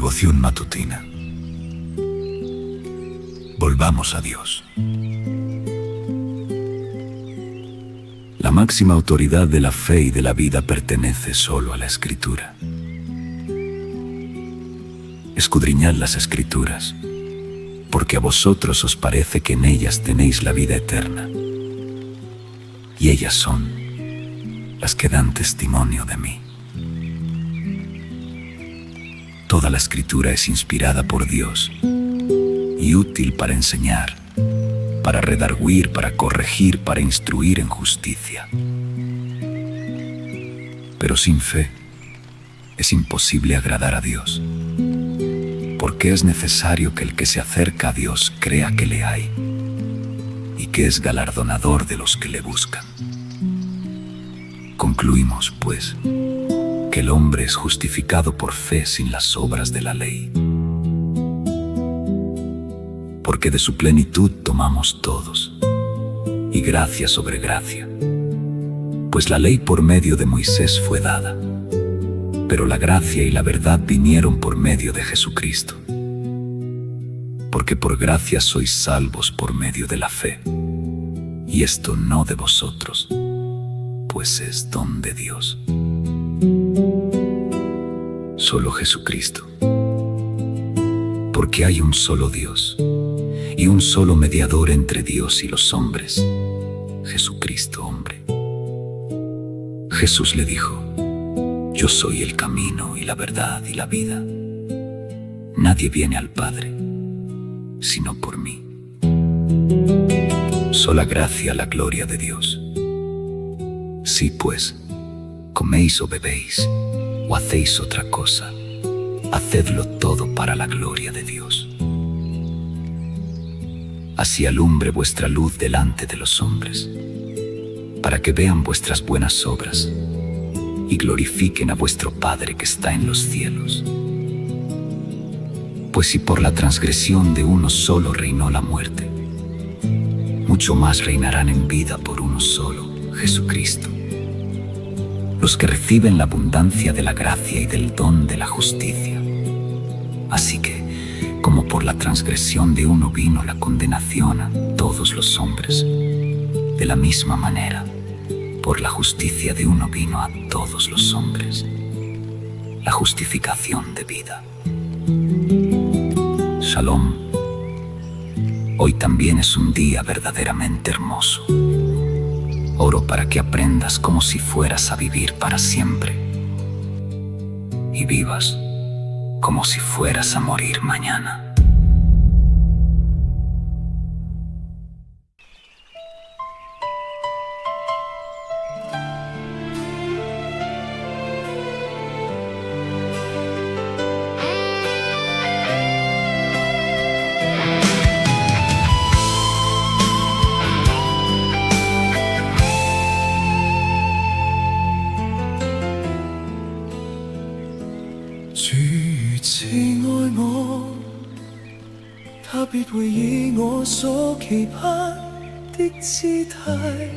Devoción matutina. Volvamos a Dios. La máxima autoridad de la fe y de la vida pertenece solo a la Escritura. Escudriñad las Escrituras, porque a vosotros os parece que en ellas tenéis la vida eterna, y ellas son las que dan testimonio de mí. Toda la Escritura es inspirada por Dios y útil para enseñar, para redarguir, para corregir, para instruir en justicia. Pero sin fe es imposible agradar a Dios, porque es necesario que el que se acerca a Dios crea que le hay y que es galardonador de los que le buscan. Concluimos, pues, que el hombre es justificado por fe sin las obras de la ley, porque de su plenitud tomamos todos, y gracia sobre gracia. Pues la ley por medio de Moisés fue dada, pero la gracia y la verdad vinieron por medio de Jesucristo. Porque por gracia sois salvos por medio de la fe, y esto no de vosotros, pues es don de Dios. Solo Jesucristo. Porque hay un solo Dios y un solo mediador entre Dios y los hombres, Jesucristo hombre. Jesús le dijo: yo soy el camino y la verdad y la vida. Nadie viene al Padre sino por mí. Sola gracia la gloria de Dios. Si pues coméis o bebéis o hacéis otra cosa, hacedlo todo para la gloria de Dios. Así alumbre vuestra luz delante de los hombres, para que vean vuestras buenas obras y glorifiquen a vuestro Padre que está en los cielos. Pues si por la transgresión de uno solo reinó la muerte, mucho más reinarán en vida por uno solo, Jesucristo, los que reciben la abundancia de la gracia y del don de la justicia. Así que, como por la transgresión de uno vino la condenación a todos los hombres, de la misma manera, por la justicia de uno vino a todos los hombres la justificación de vida. Shalom. Hoy también es un día verdaderamente hermoso. Oro para que aprendas como si fueras a vivir para siempre y vivas como si fueras a morir mañana.主慈愛我，他必會以我所期盼的姿態，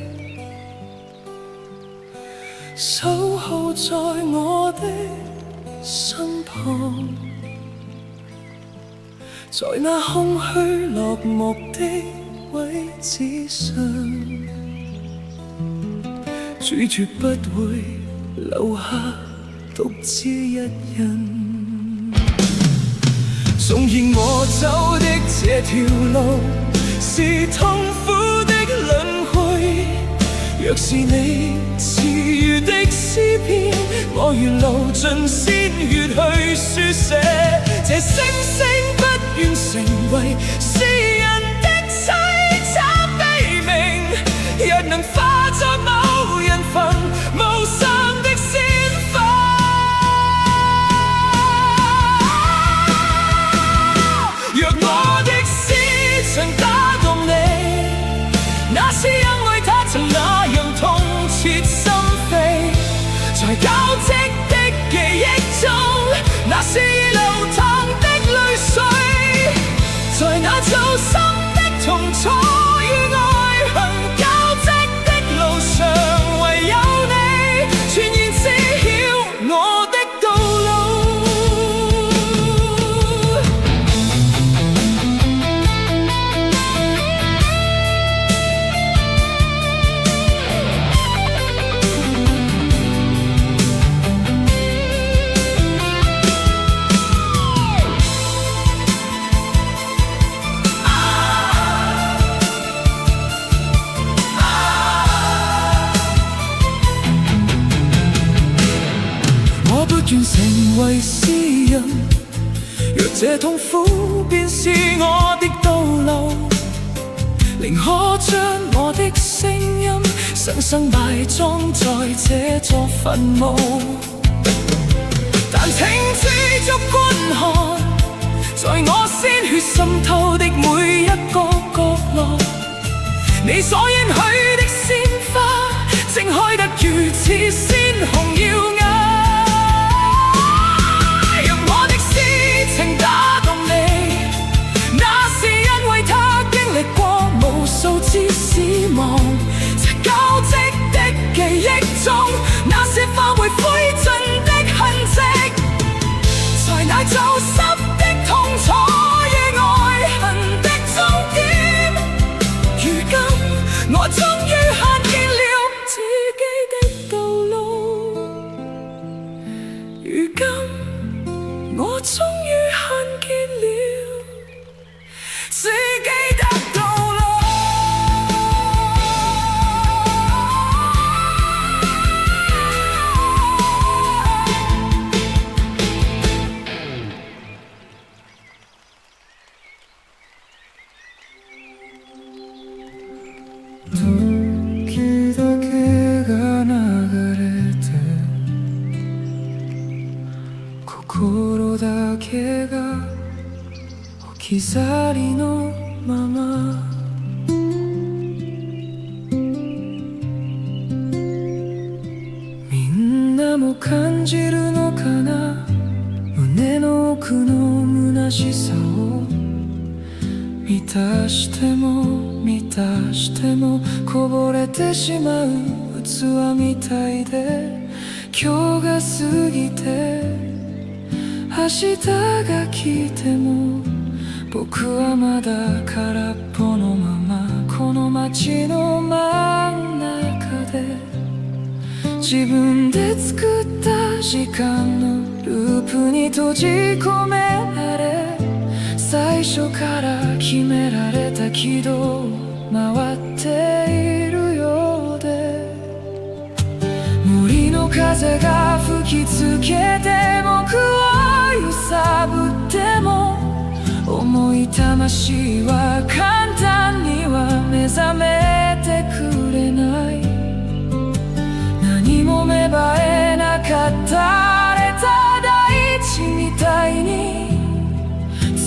守候在我的身旁，在那空虛落寞的位置上，主絕不會留下獨自一人。縱然我走的這條路是痛苦的輪迴，若是你賜予的詩篇，我願流盡鮮血去書寫。這聲聲不願成為世人的凄慘悲鳴，若能化作某人份無上的鮮花。若我的詩曾打動你，那是因為它曾那樣痛徹心扉，在交織的記憶中，那是流淌的淚水，在那種我不願成為詩人，若這痛苦便是我的道路，寧可將我的聲音生生埋葬在這座墳墓。但請知足觀看，在我鮮血滲透的每一個角落，你所應許的鮮花正開得如此鮮紅耀眼。讓我的詩情打動你，那是因為它經歷過無數次死亡，這交織的記憶中，那些化為灰燼的痕跡，在那走濕的痛楚與愛恨的終點。如今我終於看見了自己的道路，如今我終於看見了自己的道路。時だけが流れて、心だけが置き去りのまま。みんなも感じるのかな、胸の奥の虚しさを。満たしても満たしてもこぼれてしまう器みたいで、今日が過ぎて明日が来ても僕はまだ空っぽのまま、この街の真ん中で自分で作った時間のループに閉じ込められ、最初から決められた軌道を回っているようで、森の風が吹きつけて僕を揺さぶっても、重い魂は簡単には目覚めてくれない。何も芽生えなかった荒れた大地みたいに、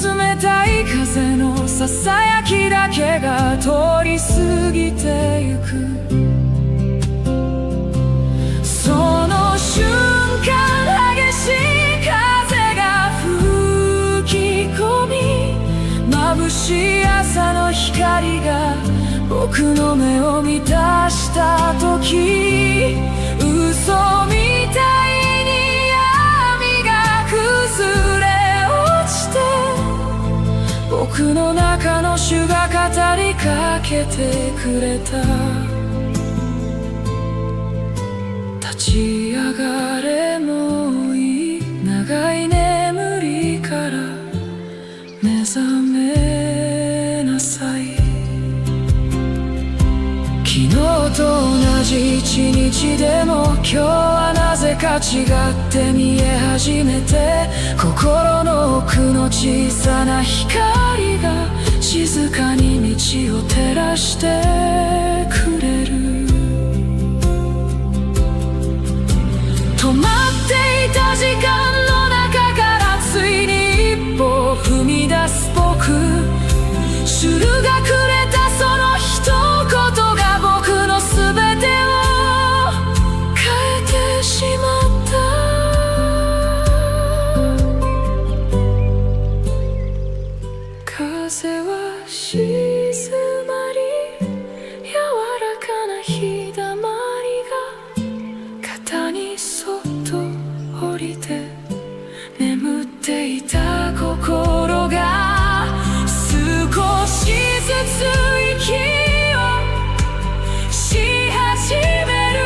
冷たい風のささやきだけが通り過ぎてゆく。その瞬間激しい風が吹き込み、眩しい朝の光が僕の目を満たした時、嘘みたいに闇が崩れ落ちて、僕の中の主が語りかけてくれた。立ち上がれもういい、長い眠りから目覚めなさい。昨日と同じ一日でも今日はなぜか違って見え始めて、心の奥の小さな光が静かに道を照らしてくれる。止まっていた時間の中からついに一歩を踏み出す僕、主がくれたその一言が僕の全てを変えてしまった。風は静まり、柔らかな日だまりが肩にそっと降りて、眠っていた心が少しずつ息をし始める。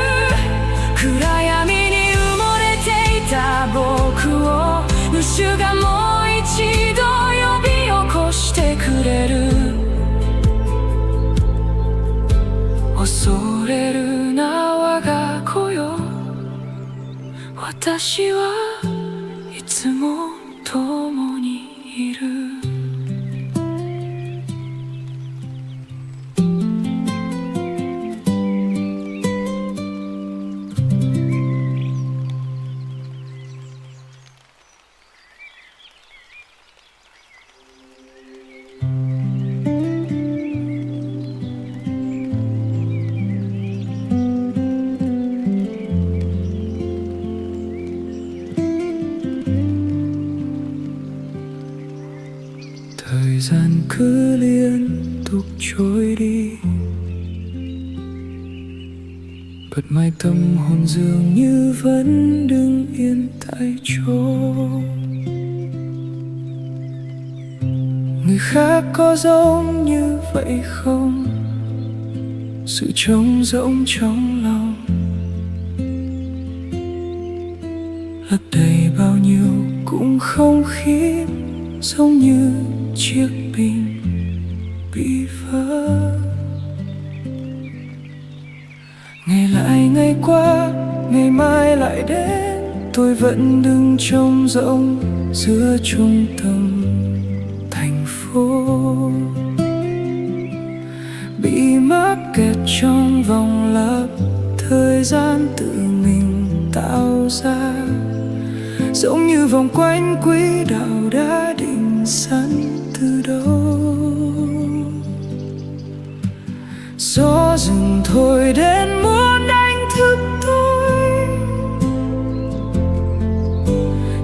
暗闇に埋もれていた僕を主がもう一度呼び起こしてくれる。恐れるな我が子よ、私はいつも共にいるThời gian cứ liên tục trôi đi, bật mái tâm hồn dường như vẫn đứng yên tại chỗ. Người khác có giống như vậy không? Sự trống rỗng trong lòng lấp đầy bao nhiêu cũng không khí, giống như chiếc bình bị vỡ. Ngày lại ngày qua, ngày mai lại đến, tôi vẫn đứng trống rỗng giữa trung tâm thành phố, bị mắc kẹt trong vòng lặp thời gian tự mình tạo ra, giống như vòng quanh quỹ đạo đã định sẵn từ đâu. Gió rừng thổi đến muốn đánh thức tôi,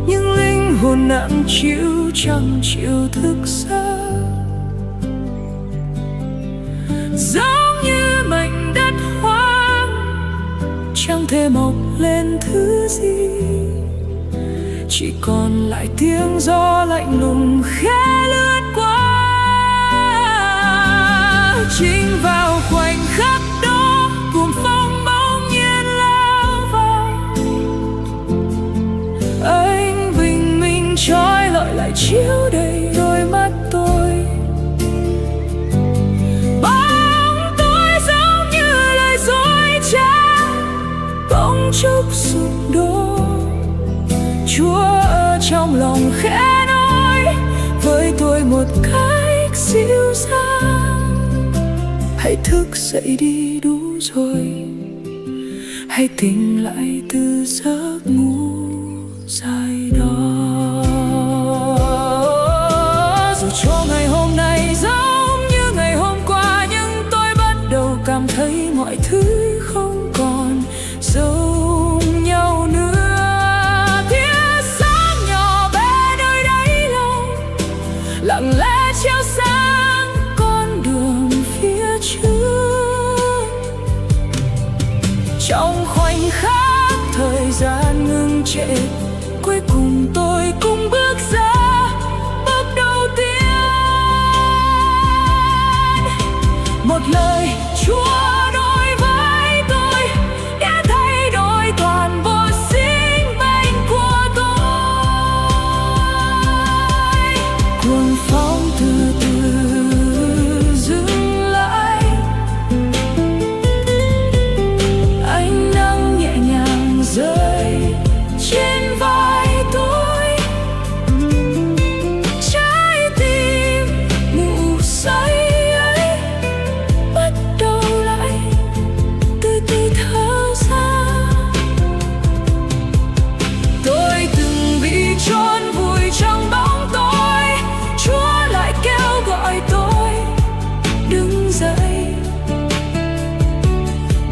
nhưng linh hồn nặng chịu chẳng chịu thức giấc, giống như mảnh đất hoang chẳng thể mọc lên thứ gì, chỉ còn lại tiếng gió lạnh lùng khẽ lướt qua. Chính vào khoảnh khắc đó, cuồng phong bỗng nhiên lao vào, ánh bình minh trói lọi lại chiếu đầy đôi mắt tôi. Bóng tối giống như lời dối trá, bỗng chốc sụp đổ. Chúa ở trong lòng khẽ nói với tôi một cách dịu dàng: hãy thức dậy đi, đủ rồi, hãy tỉnh lại từ giấc ngủ dài đó. Dù cho ngày hôm nay giống như ngày hôm qua, nhưng tôi bắt đầu cảm thấy mọi thứ không còn giống nhau nữa. Lặng lẽ chiếu sáng con đường phía trước. Trong khoảnh khắc thời gian ngừng trệ, cuối cùng tôi cũng bước ra bước đầu tiên. Một lời Chúa nói với tôi đã thay đổi toàn bộ sinh mệnh của tôi. Cuồng phong từ từ dừng lại, ánh nắng nhẹ nhàng rơi trên vai tôi. Trái tim ngủ say ấy bắt đầu lại từ từ thở ra. Tôi từng bị chôn vùi trong bóng tối, Chúa lại kêu gọi tôi đứng dậy.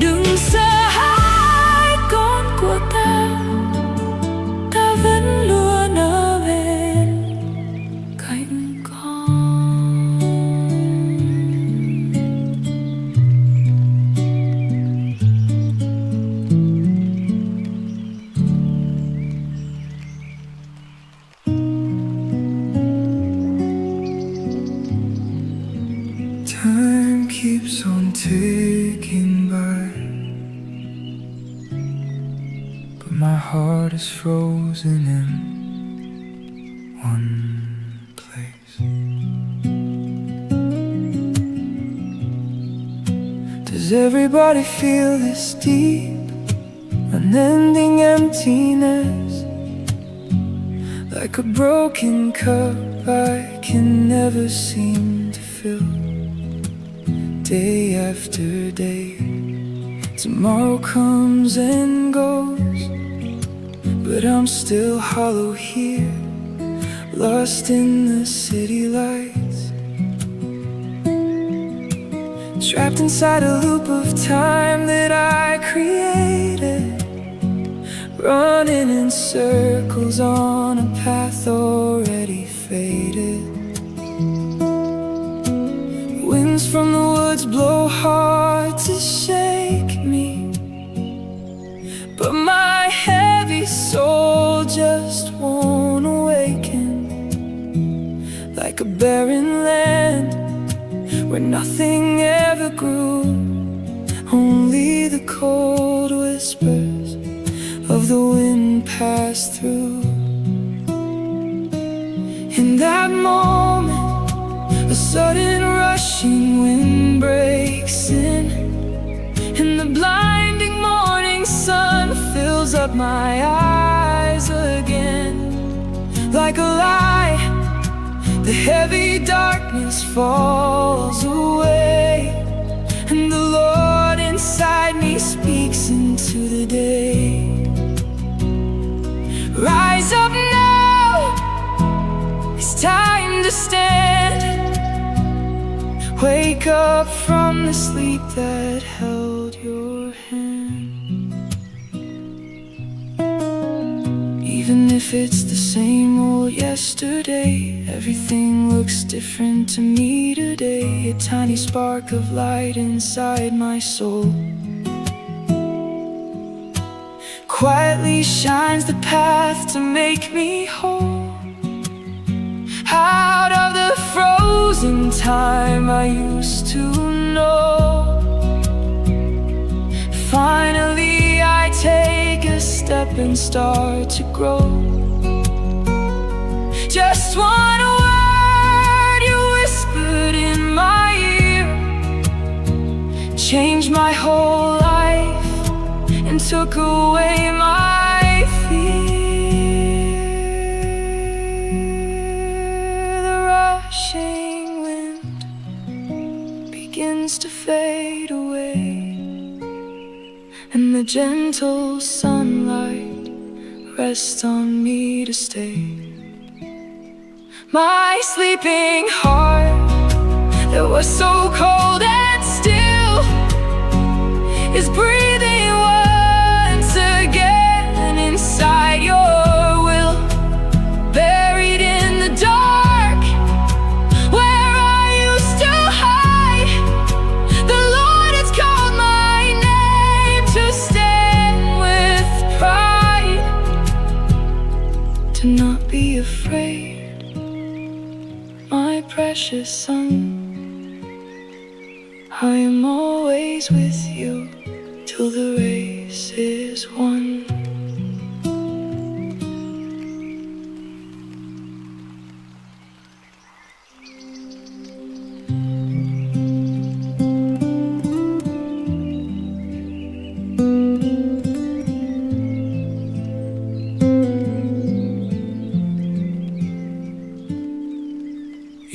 Đừng sợ hãi con của ta vẫn luôn ở bên cạnh con. Time keeps on ticking by, but my heart is frozen in one place. Does everybody feel this deep? unending emptiness, like a broken cup I can never seem to fill. Day after day, tomorrow comes and goes, but I'm still hollow here, lost in the city lights, trapped inside a loop of time that I created, running in circles on a path already faded. Winds from the woods blow hard to shake me, but my heavy soul just won't awaken. Like a barren land where nothing ever grew, only the cold whispers of the wind passed through. In that moment, a sudden rushing wind breaks in, and the blinding morning sun fills up my eyes again. Like a lie, the heavy darkness falls away, and the Lord inside me speaks into the day. Rise up now, it's time to stand. Wake up from the sleep that held your hand. Even if it's the same old yesterday, everything looks different to me today. A tiny spark of light inside my soul quietly shines the path to make me whole. Out of the frozen time I used to know, finally I take a step and start to grow. Just one word you whispered in my ear changed my whole life and took away my fear. The rushing wind begins to fade away, and the gentle sunlight rests on me to stay. My sleeping heart that was so cold and still is breathing once again inside your will. Buried in the dark where I used to hide, the Lord has called my name to stand with pride, to not be afraid. My precious son, I am always with you till the race is won.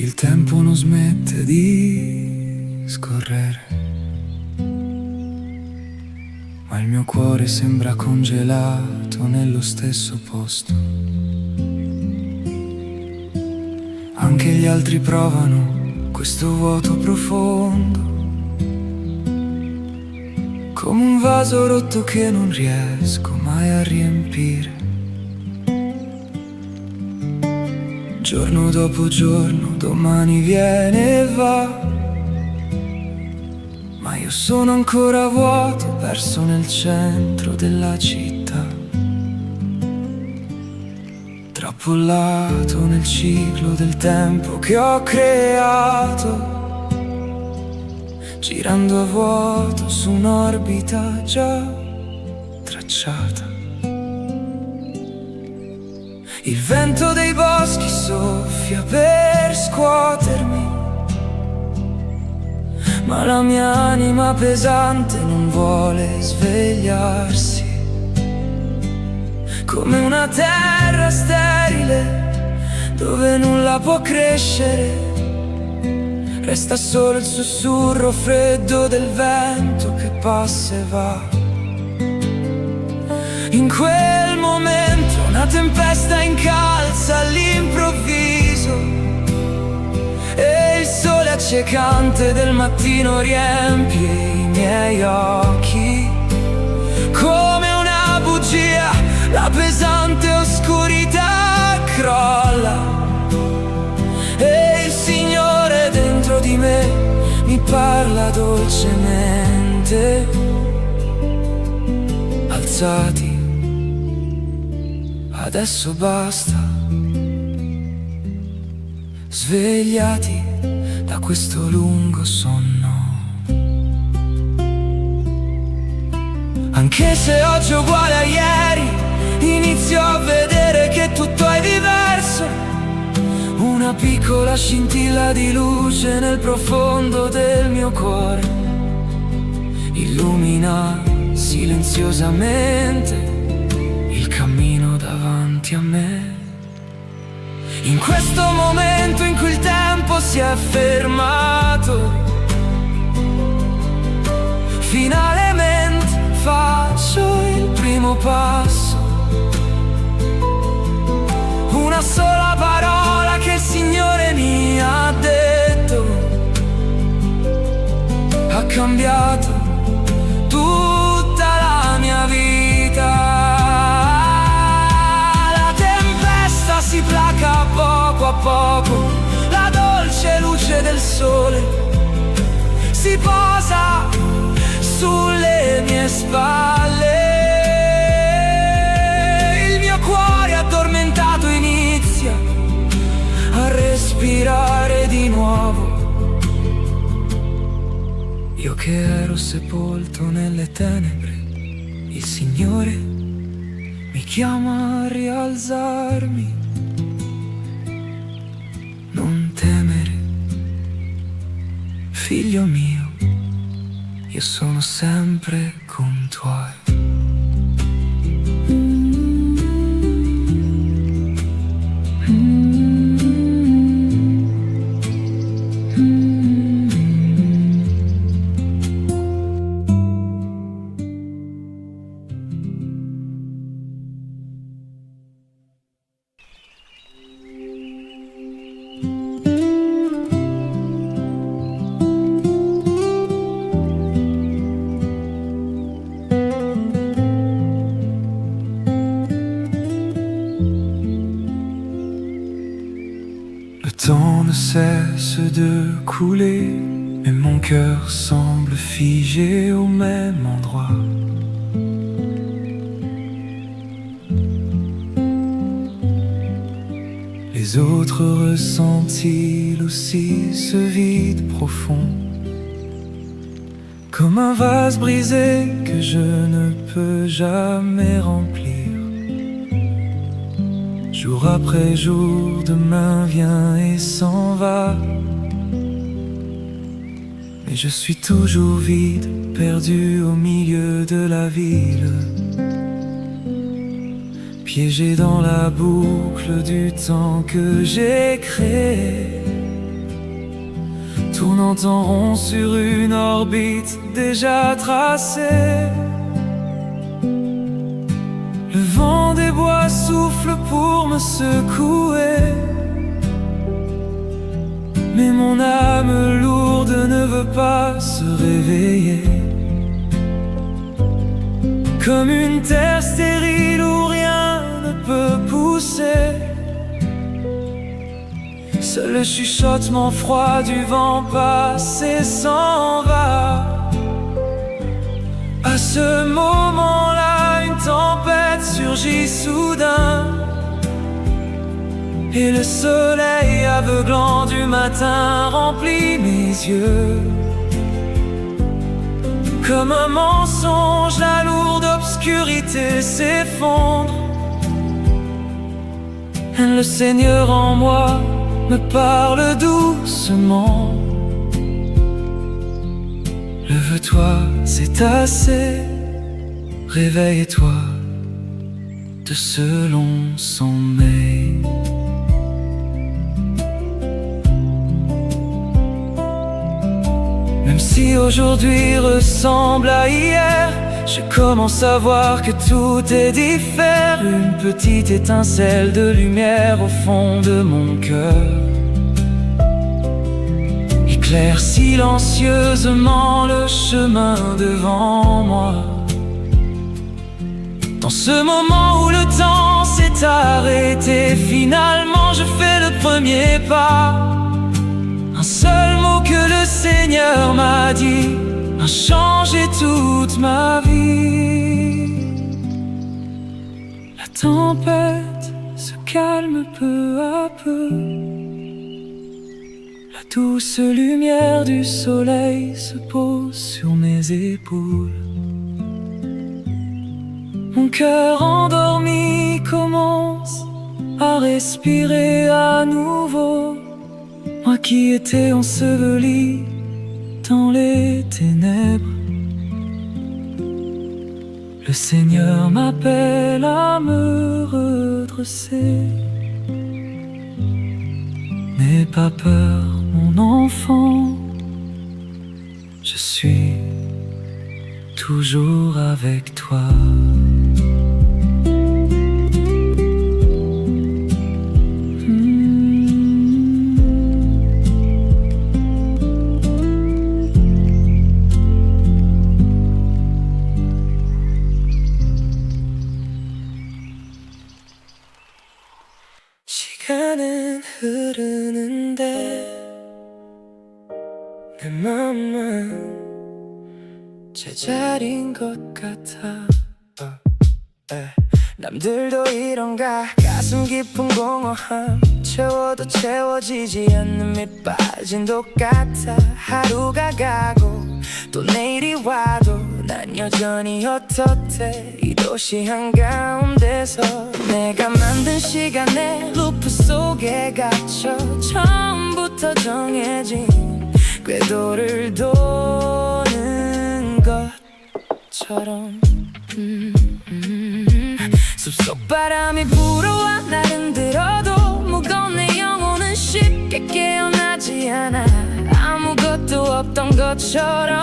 Il tempo non smette di scorrere, ma il mio cuore sembra congelato nello stesso posto. Anche gli altri provano questo vuoto profondo, come un vaso rotto che non riesco mai a riempire. Giorno dopo giorno, domani viene e va, ma io sono ancora vuoto, perso nel centro della città, trappollato nel ciclo del tempo che ho creato, girando a vuoto su un'orbita già tracciata. Il vento dei boschi soffia per scuotermi, ma la mia anima pesante non vuole svegliarsi. come una terra sterile dove nulla può crescere. Resta solo il sussurro freddo del vento che passa e va. In quel momento una tempesta incalza all'improvviso e il sole accecante del mattino riempie i miei occhi. Come una bugia la pesante oscurità crolla e il Signore dentro di me mi parla dolcemente. Alzati, adesso basta. Svegliati da questo lungo sonno. Anche se oggi è uguale a ieri, inizio a vedere che tutto è diverso. Una piccola scintilla di luce nel profondo del mio cuore illumina silenziosamente il cammino davanti a me. In questo momento in cui il tempo si è fermato, finalmente faccio il primo passo. Una sola parola che il Signore mi ha detto ha cambiato tutta la mia vita. La tempesta si placa poco a poco, la dolce luce del sole si posa sulle mie spalle. Il mio cuore addormentato inizia a respirare di nuovo. Io che ero sepolto nelle tenebre, il Signore mi chiama a rialzarmi. Non temere, figlio mio, io sono sempre con tuoi. Le temps ne cesse de couler, mais mon cœur semble figé au même endroit. Les autres ressentent-ils aussi ce vide profond, comme un vase brisé que je ne peux jamais remplir. Jour après jour, demain vient et s'en va, mais je suis toujours vide, perdu au milieu de la ville, piégé dans la boucle du temps que j'ai créé, tournant en rond sur une orbite déjà tracée. Le vent des bois souffle pour me secouer, mais mon âme lourde ne veut pas se réveiller. Comme une terre stérile où rien ne peut pousser, seul le chuchotement froid du vent passe et s'en va. À ce moment-là, une tempête surgit soudain, et le soleil aveuglant du matin remplit mes yeux. Comme un mensonge, la lourde obscurité s'effondre. Le Seigneur en moi me parle doucement. Lève-toi, c'est assez. Réveille-toi de ce long sommeil. Même si aujourd'hui ressemble à hier, je commence à voir que tout est différent. Une petite étincelle de lumière au fond de mon cœur éclaire silencieusement le chemin devant moi. Dans ce moment où le temps s'est arrêté, finalement je fais le premier pas. Un seul mot que le Seigneur m'a dit a changé toute ma vie. La tempête se calme peu à peu. La douce lumière du soleil se pose sur mes épaules. Mon cœur endormi commence à respirer à nouveau. Moi qui étais enseveli dans les ténèbres, le Seigneur m'appelle à me redresser. N'aie pas peur, mon enfant, je suis toujours avec toi. 시간은 흐르는데 내 맘은 제자리인 것 같아. 남들도 이런가 가슴 깊은 공허함 채워도 채워지지 않는 밑빠진 독 같아. 하루가 가고 또 내일이 와도 난 여전히 어떻대. 이 도시 한가운데서 내가 만든 시간의 루프 속에 갇혀 처음부터 정해진 궤도를 도는 것처럼 숲속 바람이 불어와 날 흔들어도 무거운 내 영혼은 쉽게 깨어나지 않아. 아무것도 없던 것처럼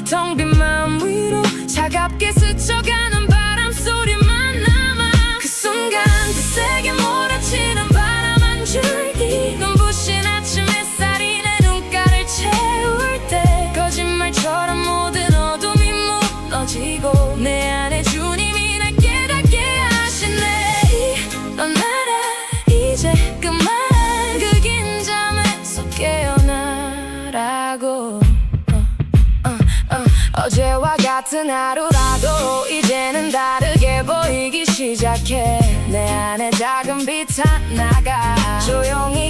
텅 빈 마음 위로 차갑게 스쳐가는 바람 소리만 남아. 그 순간 더 세게 몰아치는 바람 한 줄기 눈부신 아침 햇살이 내 눈가를 채울 때 거짓말처럼 모든 어둠이 무너지고 내 안에 주님이 날 깨닫게 하시네. 넌 알아 이제 그만 그 긴 잠에서 깨어나라고. 어제와 같은 하루라도 이제는 다르게 보이기 시작해. 내 안에 작은 빛 하나가 조용히